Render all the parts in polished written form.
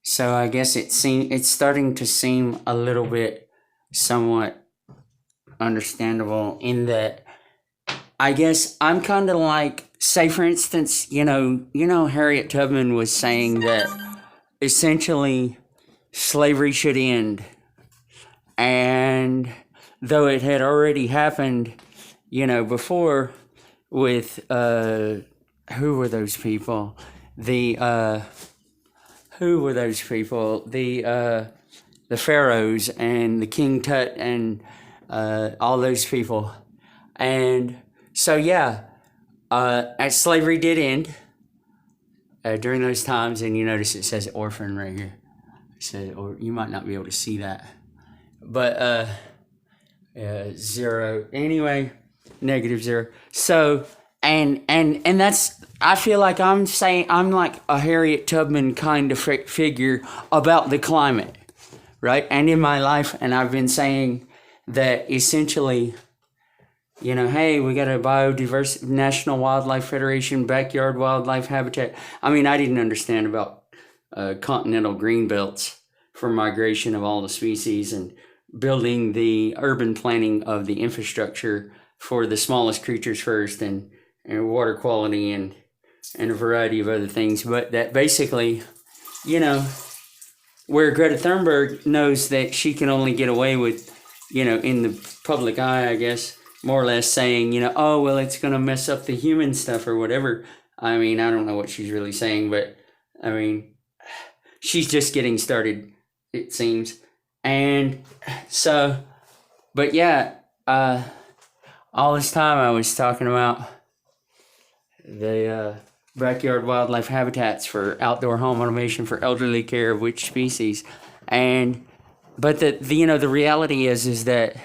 So I guess it's starting to seem a little bit somewhat understandable in that I guess I'm kind of like, say for instance, Harriet Tubman was saying that essentially slavery should end, and though it had already happened, before with who were those people? The who were those people? The pharaohs and the King Tut and all those people. And so yeah, as slavery did end during those times, and you notice it says orphan right here. It says, or you might not be able to see that, but zero anyway, -0. So and that's, I feel like I'm saying I'm like a Harriet Tubman kind of figure about the climate, right? And in my life, and I've been saying that essentially, hey, we got a biodiversity, National Wildlife Federation, backyard wildlife habitat. I mean, I didn't understand about continental green belts for migration of all the species and building the urban planning of the infrastructure for the smallest creatures first, and water quality and a variety of other things. But that basically, where Greta Thunberg knows that she can only get away with, in the public eye, I guess, more or less saying, oh, well, it's going to mess up the human stuff or whatever. I mean, I don't know what she's really saying, but I mean, she's just getting started, it seems. And so, but yeah, all this time I was talking about the backyard wildlife habitats for outdoor home automation for elderly care of which species. And but the reality is that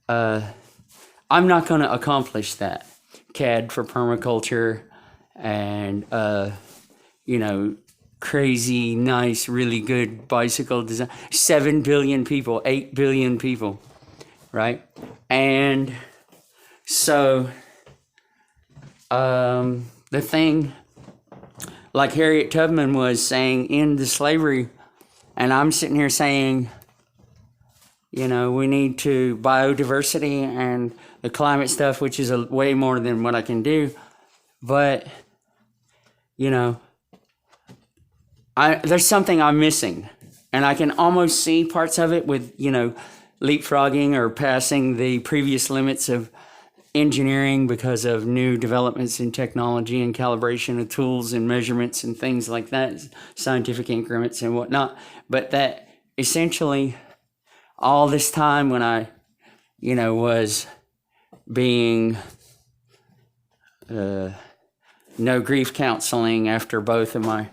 I'm not going to accomplish that. CAD for permaculture and crazy nice really good bicycle design. 7 billion people, 8 billion people, right? And so the thing, like Harriet Tubman was saying, end the slavery, and I'm sitting here saying, we need to biodiversity and the climate stuff, which is way more than what I can do. But, there's something I'm missing, and I can almost see parts of it with, leapfrogging or passing the previous limits of engineering because of new developments in technology and calibration of tools and measurements and things like that, scientific increments and whatnot. But that essentially all this time when I, was being no grief counseling after both of my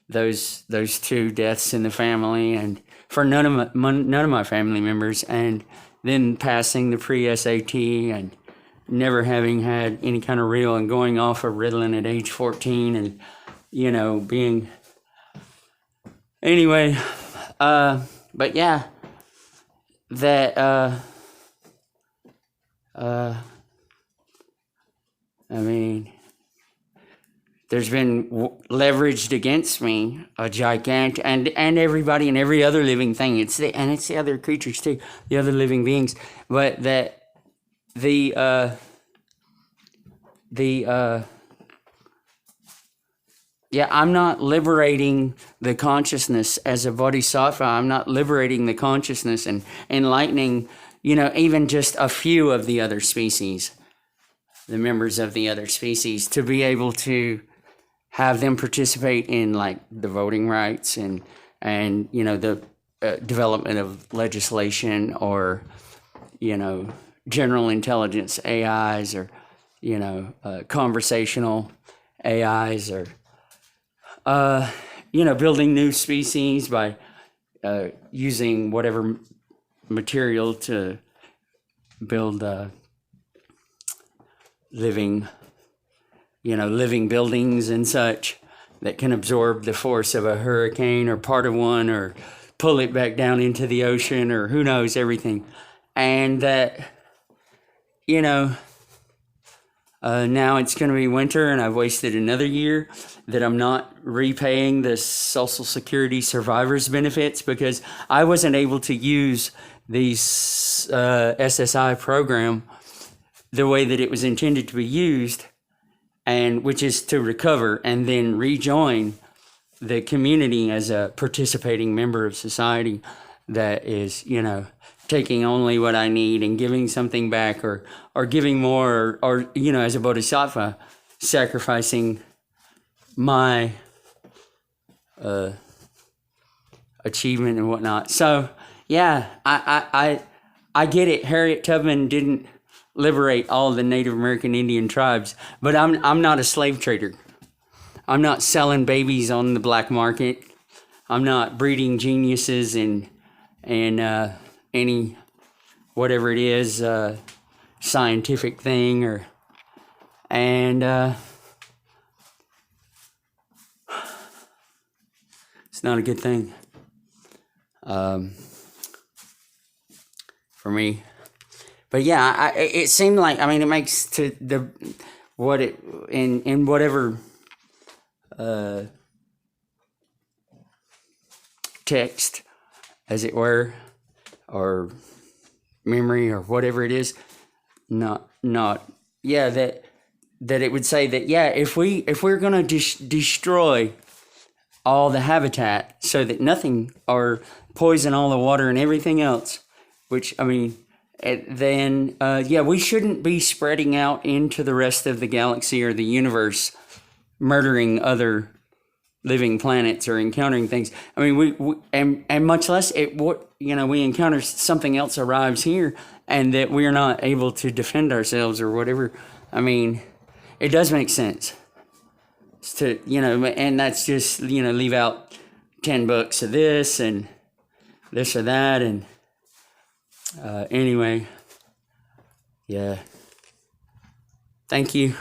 those two deaths in the family, and for none of my family members, and then passing the pre-SAT and never having had any kind of real, and going off of Ritalin at age 14, and being anyway, but yeah, that I mean, there's been leveraged against me a gigantic, and everybody and every other living thing. It's the other creatures too, the other living beings. But that yeah, I'm not liberating the consciousness as a bodhisattva. I'm not liberating the consciousness and enlightening, even just a few of the other species, the members of the other species, to be able to have them participate in like the voting rights and the development of legislation, or general intelligence AIs, or conversational AIs, or building new species by using whatever material to build living buildings and such that can absorb the force of a hurricane or part of one, or pull it back down into the ocean, or who knows, everything. And that, Now it's going to be winter, and I've wasted another year that I'm not repaying the Social Security survivors benefits because I wasn't able to use these SSI program the way that it was intended to be used, and which is to recover and then rejoin the community as a participating member of society that is, taking only what I need and giving something back, or giving more, or as a Bodhisattva, sacrificing my achievement and whatnot. So yeah, I get it. Harriet Tubman didn't liberate all the Native American Indian tribes, but I'm not a slave trader. I'm not selling babies on the black market. I'm not breeding geniuses and any whatever it is scientific thing it's not a good thing for me. But yeah, it seemed like, it makes to the what it in whatever text, as it were, or memory, or whatever it is, that it would say that, yeah, if we're gonna destroy all the habitat so that nothing, or poison all the water and everything else, which then we shouldn't be spreading out into the rest of the galaxy or the universe, murdering other living planets or encountering things. We much less we encounter something else arrives here and that we're not able to defend ourselves or whatever. It does make sense to, and that's just, leave out 10 books of this and this or that. And anyway, yeah. Thank you.